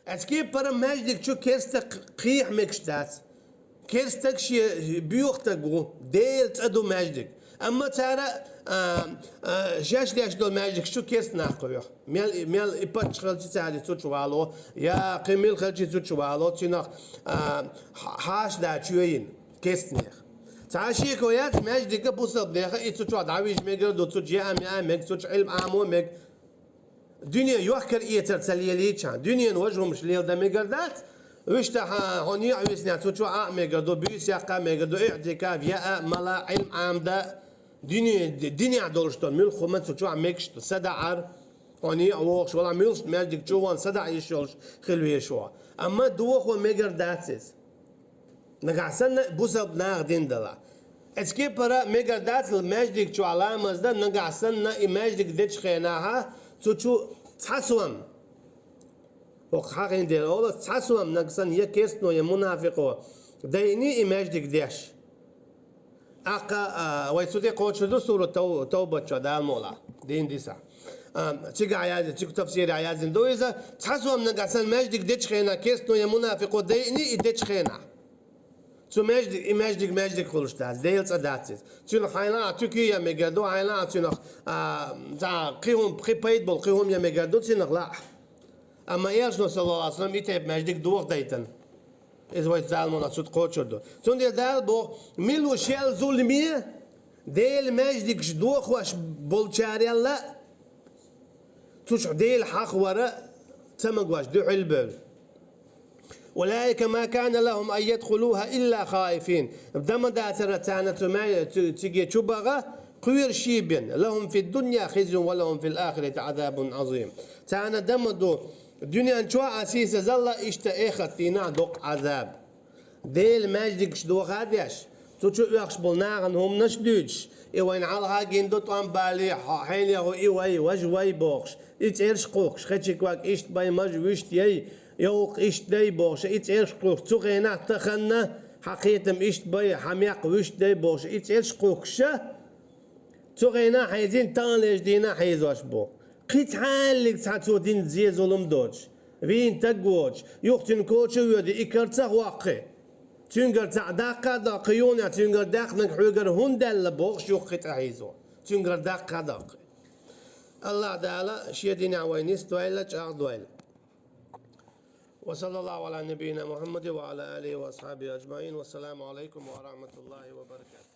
اسكي برا ماجدك شو كيرستك قيح مكشتات كيرستك شي بيوختك ديل تأدو ماجدك اما ترى شاش ليش دول ماجدك شو كيرست ناقويح ميل إبات خلتي تعالي تشوالو يا قميل خلتي تشوالو تناق حاش دا شوين كيرست نيخ تعاشي كويات ماجدك بوصل نيخ إتشوا دعويج ميجر دو تجي أمك تج علم أمو مك دنيا يوكر إيتر تليلي كان دنيا وجهه مش ليل ده ميجردات وشتها هوني عويسنا تشوا ميجردو بيس يقا ميجردو اعتكاف يا ملا علم عام ده دنيا دولشتون مل خمن تشوا ميكشت سدعر هوني أوخش ولا ملش ماجدك جوان سدع يشولش خلوي شوا أما دوخو ميجرداتس نقعسنا بوسب ناخدين دلا اسكي برا ميجردات الماجدك شو علامة ده نقعسنا إماجدك ديش خيناها تشو تحسوم وحقين ديال أولا تحسوم نقصن يكيسنو يمنافقو ديني إيماجدك ديش أقا ويسودي قوتشو دو سورة توبة شو دا المولا دين ديسا تيجا عيازي تيجا تفسير عيازي دو إذا تحسوم نقصن ماجدك ديش خينا كيسنو يمنافقو ديني ديش خينا تو ماجدك خلوشتاز ديل صداتس تون حينا تركيا ميجادو حينا تون تا قيهم بريبايد بول قيهم يا ميجادو تون لا اما يرجو صلى الله عليه وسلم يتعب ماجدك دوخ دايتن إذا ويت زالمون أصوت قوتشردو تون ديال دال بو ميلو شيل ظلمية ديل ماجدك دوخ واش بولشاري لا توش ديل حق وراء تمقواش دو علبل أولئك ما كان لهم أن يدخلوها إلا خائفين بدما داتر تانا تيجي تشبغة قوير شيبين لهم في الدنيا خزي ولهم في الآخرة عذاب عظيم تانا دمدو الدنيا انشوا أسيس زلا اشتاخت فينا دوق عذاب ديل ماجدك شدو غاديش تشو يخش بلناغن هم نشدوش إيوين على جندو طعم بالي حين يهو إيوي وجوي بوخش إتعرش قوخش خدشك واك إشت باي مجوشت يي يوق إشت داي بوخش إتعرش قوخ تغينا تخنا حقيتم إشت باي حميق وشت داي بوخش إتعرش قوخش تغينا حيزين تانليش دينا حيزوش بو قيت حالك تحتو دين زي ظلم دوش فين تقوش يوقتن كوش ويودي إكرتخ واقي تنقر تعداقا داقيون تنقر داقنك حوقر هندل بوخش يوقت عيزو تنقر داقا داقي الله تعالى شيدين عوينيس دويلة جاق دويلة وصلى الله على نبينا محمد وعلى آله وأصحابه أجمعين والسلام عليكم ورحمة الله وبركاته.